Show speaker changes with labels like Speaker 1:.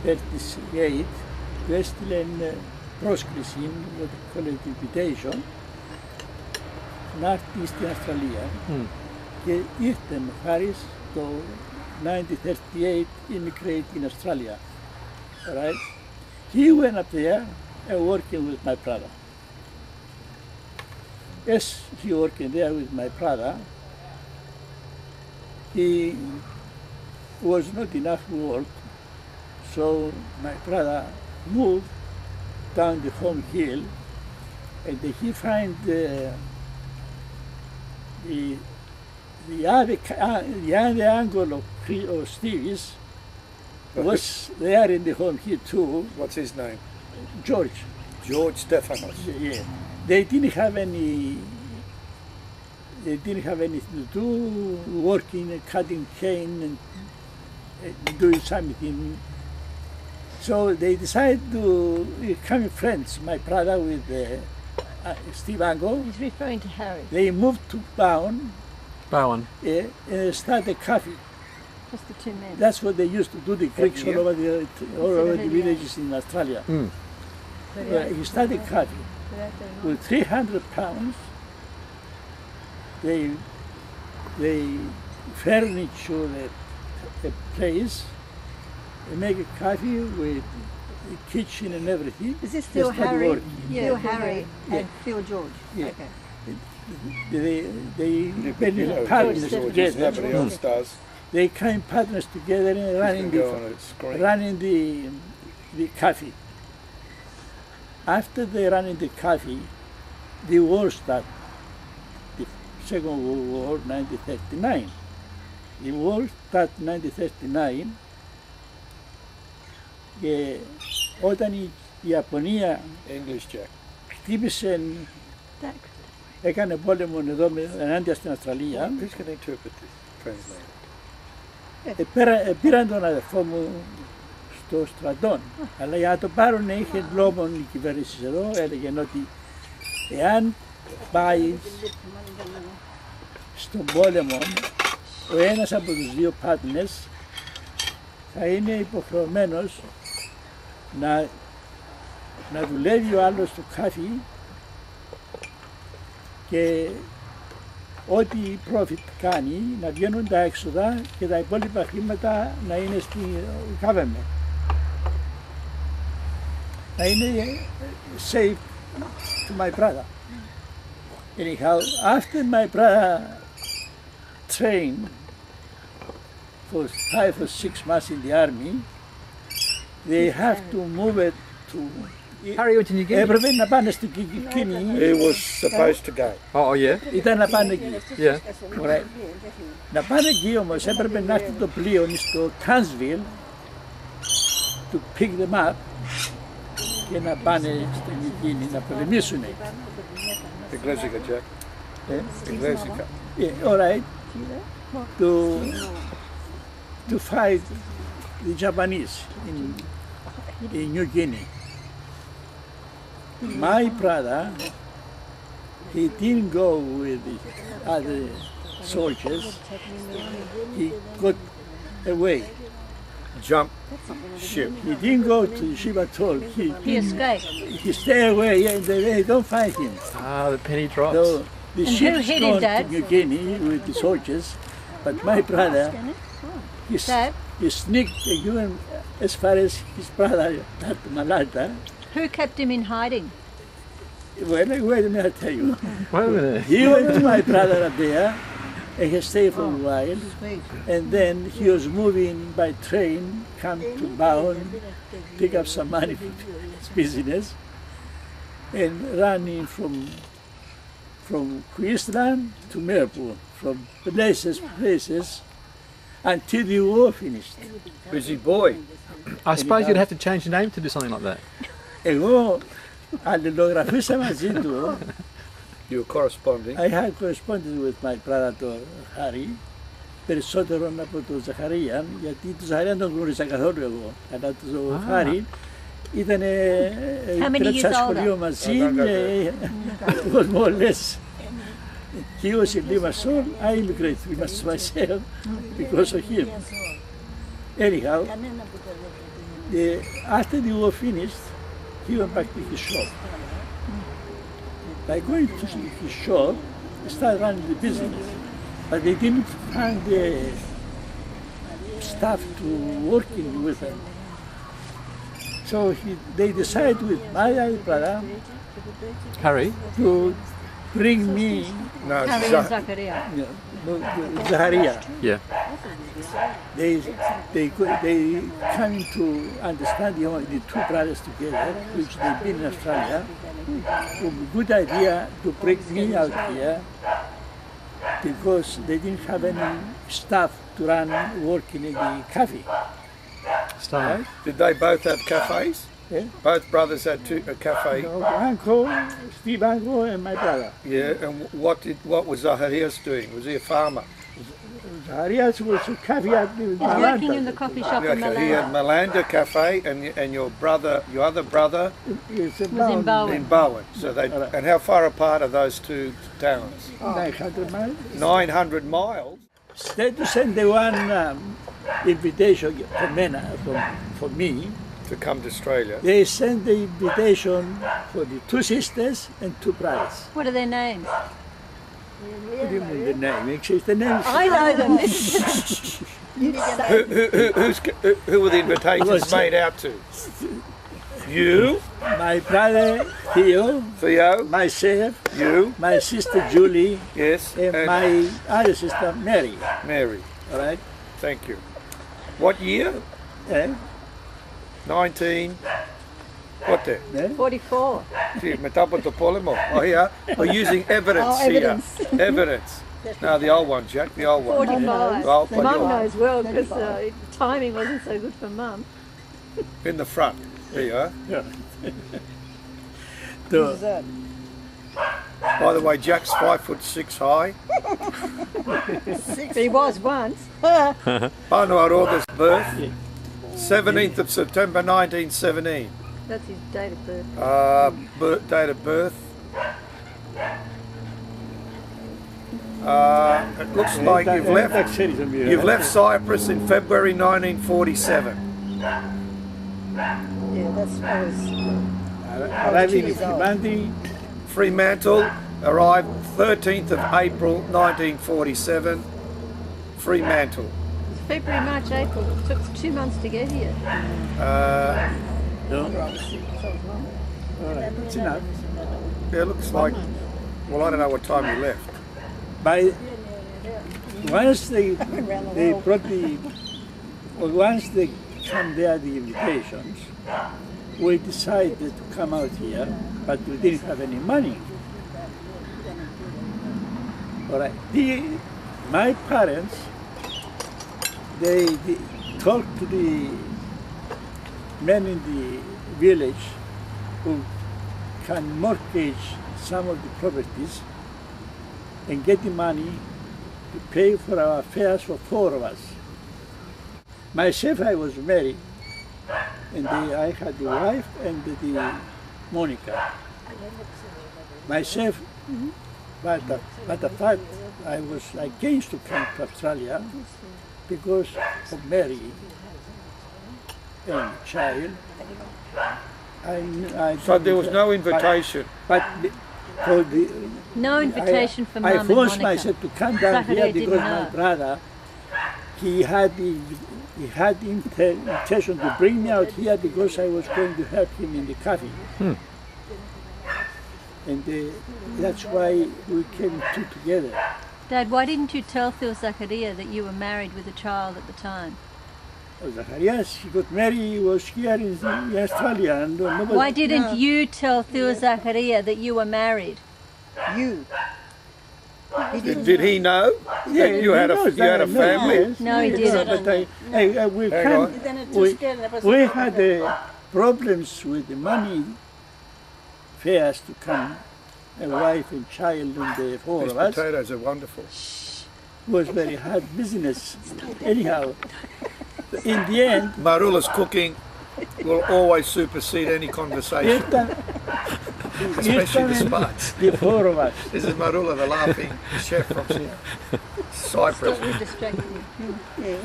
Speaker 1: 1938 του έστειλε πρόσκληση, call it invitation, να έρθει στην Αυστραλία και ήρθε με Harris το 1938 immigrate in Australia. Right? He went up there and working with my brother. As he working there with my brother, he was not enough work, so my brother moved down the home hill, and he find the other angle of Stevie's was there in the home hill too.
Speaker 2: What's his name?
Speaker 1: George.
Speaker 2: George Stephanos.
Speaker 1: Yeah. They didn't have anything to do, working and cutting cane and doing something. So they decided to become friends, my brother with Steve Angle.
Speaker 3: He's referring to Harry.
Speaker 1: They moved to Bowen.
Speaker 4: Bowen.
Speaker 1: And started coffee.
Speaker 3: Just the two men.
Speaker 1: That's what they used to do, the Greeks all over the villages in Australia. He started coffee. With 300 pounds, they furniture the place, they make a coffee with the kitchen and everything.
Speaker 3: Is this Theo Harry?
Speaker 1: Yeah.
Speaker 3: Theo Harry and Theo George.
Speaker 1: Yeah.
Speaker 3: Okay.
Speaker 1: They partners together.
Speaker 2: Nobody else does.
Speaker 1: They came partners together and running the coffee. After they ran in the coffee, the war started. The Second World War, 1939. The war started 1939 και όταν η Ιαπωνία χτύπησε, έκανε πόλεμο εδώ ενάντια στην Αυστραλία, πήραν τον αδερφό μου στο στρατό. Αλλά για να το πάρουν είχε λόγο η κυβέρνηση εδώ, έλεγε ότι εάν πάει στον πόλεμο ο ένας από τους δύο partners θα είναι υποχρεωμένος να δουλεύει ο άλλος στο κάφι και ό,τι profit κάνει να βγαίνουν τα έξοδα και τα υπόλοιπα χρήματα να είναι στην government. Να είναι safe to my brother. Anyhow, after my brother trained for 5 or 6 months in the army, they have to move it to...
Speaker 4: Harry went to New Guinea.
Speaker 1: Έπρεπε να πάνε στην Κίνη.
Speaker 2: He was supposed to go.
Speaker 4: Oh, yeah?
Speaker 1: Ήταν να πάνε εκεί.
Speaker 4: Yeah.
Speaker 1: Right. Να πάνε εκεί όμως έπρεπε να έρθει το πλοίο στο Townsville to pick them up και να πάνε στην Κίνη να πολεμήσουν.
Speaker 2: Εγγλέζικα, Jack. Εγγλέζικα.
Speaker 1: Yeah, all right. To fight the Japanese in New Guinea. My brother, he didn't go with the other soldiers. He got away.
Speaker 2: Jump ship.
Speaker 1: He didn't go to the ship at all.
Speaker 3: He escaped.
Speaker 1: He stayed away and they don't find him.
Speaker 4: Ah, the penny drops.
Speaker 1: So the
Speaker 3: And
Speaker 1: ship's
Speaker 3: who hit him,
Speaker 1: gone
Speaker 3: Dad?
Speaker 1: to New Guinea with the soldiers, but my brother,
Speaker 3: Dad?
Speaker 1: he sneaked even as far as his brother at Malanda.
Speaker 3: Who kept him in hiding?
Speaker 1: Well, wait a minute, I'll tell you.
Speaker 4: Wait a minute.
Speaker 1: He went to my brother up there and he stayed for a while. And then he was moving by train, come to Bowen, pick up some money for his business, and running from Queensland to Melbourne, from places, until the war finished.
Speaker 2: Busy boy.
Speaker 4: I suppose you'd have to change your name to do something like that.
Speaker 1: Εγώ αλληλογραφήσα μαζί του.
Speaker 2: You were corresponding.
Speaker 1: I had corresponded with my brother Harry, περισσότερο από τον Zacharia, γιατί τον Zacharia τον γνώρισα καθόλου εγώ. Αλλά τον Harry ήταν τρέψα σχολείο μαζί, was more or less. He was in Limassol, I immigrated myself because of him. Anyhow, After the war finished, he went back to his shop. By going to his shop, he started running the business. But they didn't find the staff to working with him. So they decided with my other brother
Speaker 4: Harry?
Speaker 1: to bring me
Speaker 2: No,
Speaker 3: Harry and Zacharia.
Speaker 1: Zacharia.
Speaker 4: Yeah.
Speaker 1: They came to understand the two brothers together, which they've been in Australia. Good idea to bring me out here because they didn't have any staff to run working in the cafe.
Speaker 4: Start.
Speaker 2: did they both have cafes?
Speaker 1: Yeah.
Speaker 2: Both brothers had a cafe.
Speaker 1: Uncle, Steve Uncle, and my brother.
Speaker 2: Yeah, and what was Zacharias doing? Was he a farmer?
Speaker 1: Zacharia was a cafe at the
Speaker 3: He's working in the
Speaker 1: Milanda.
Speaker 3: coffee shop in
Speaker 2: Okay, he had
Speaker 3: Maroula.
Speaker 2: Milanda Cafe, and your other brother
Speaker 1: It's
Speaker 3: Was in Bowen.
Speaker 2: in Bowen. So they
Speaker 1: Right.
Speaker 2: and how far apart are those two towns?
Speaker 1: 900 miles.
Speaker 2: 900 miles.
Speaker 1: They to send the one invitation for Mena, for me.
Speaker 2: To come to Australia.
Speaker 1: They sent the invitation for the two sisters and two brothers.
Speaker 3: What are their names?
Speaker 1: What do you mean the name? Actually, the name.
Speaker 3: I know them.
Speaker 2: Who were the invitations
Speaker 1: Was-
Speaker 2: made out to? You,
Speaker 1: My brother Theo,
Speaker 2: Theo,
Speaker 1: myself,
Speaker 2: you,
Speaker 1: my sister Julie,
Speaker 2: yes,
Speaker 1: and
Speaker 2: and
Speaker 1: my other sister Mary.
Speaker 2: Mary.
Speaker 1: All right.
Speaker 2: Thank you. What year?
Speaker 1: Eh?
Speaker 2: 19. What there?
Speaker 1: Eh?
Speaker 3: 44.
Speaker 2: Gee, metapa to polemo. Oh, yeah. We're using evidence here. Evidence. No, the old one, Jack. The old one.
Speaker 3: 45.
Speaker 2: Oh, but
Speaker 3: Mum
Speaker 2: you're
Speaker 3: knows well because timing wasn't so good for Mum.
Speaker 2: in the front. There you are.
Speaker 1: Yeah. So,
Speaker 2: By the way, Jack's 5'6" high.
Speaker 3: He was once.
Speaker 2: Panuaroga's birth, 17th of September 1917.
Speaker 3: That's his date of birth.
Speaker 2: Date of birth. It looks like you've left Cyprus in February 1947.
Speaker 5: Yeah, that's I was.
Speaker 1: arriving in Kimandi,
Speaker 2: Fremantle arrived 13th of April 1947. Fremantle.
Speaker 3: February, March, April. It took 2 months to get here.
Speaker 1: no? All right, it's enough.
Speaker 2: Yeah, it looks like. Well, I don't know what time you left.
Speaker 1: By once they brought the, well, once they come there the invitations, we decided to come out here, but we didn't have any money. All right, my parents, they talked to the men in the village who can mortgage some of the properties and get the money to pay for our fares for 4 of us. Myself, I was married, and I had the wife and the Monica. Myself, but the fact I was against to come to Australia because of Mary and child.
Speaker 2: So there was no invitation.
Speaker 1: But for the
Speaker 3: No invitation for Mum
Speaker 1: I
Speaker 3: and
Speaker 1: forced
Speaker 3: Monica.
Speaker 1: myself to come down
Speaker 3: Zacharia
Speaker 1: here
Speaker 3: didn't
Speaker 1: because my
Speaker 3: know.
Speaker 1: brother, he had the intention to bring me out here because I was going to help him in the cafe. And that's why we came two together.
Speaker 3: Dad, why didn't you tell Phil Zacharia that you were married with a child at the time?
Speaker 1: Yes, he got married, he was here in Australia. And nobody,
Speaker 3: Why didn't you tell Phil Zacharia that you were married?
Speaker 5: You.
Speaker 2: Did he know that you had a family?
Speaker 1: Yes,
Speaker 3: No, he
Speaker 1: yes,
Speaker 3: didn't.
Speaker 1: But we
Speaker 2: Hang
Speaker 1: can't.
Speaker 2: on.
Speaker 1: We had problems with the money fares to come, a wife and child and the 4
Speaker 2: These
Speaker 1: of us.
Speaker 2: potatoes are wonderful.
Speaker 1: Was very hard business. Anyhow, in the end,
Speaker 2: Maroula's cooking will always supersede any conversation, especially the spice.
Speaker 1: the 4 of us.
Speaker 2: This is Maroula, the laughing chef from Cyprus.
Speaker 3: Stop you distracting me.
Speaker 5: Yeah.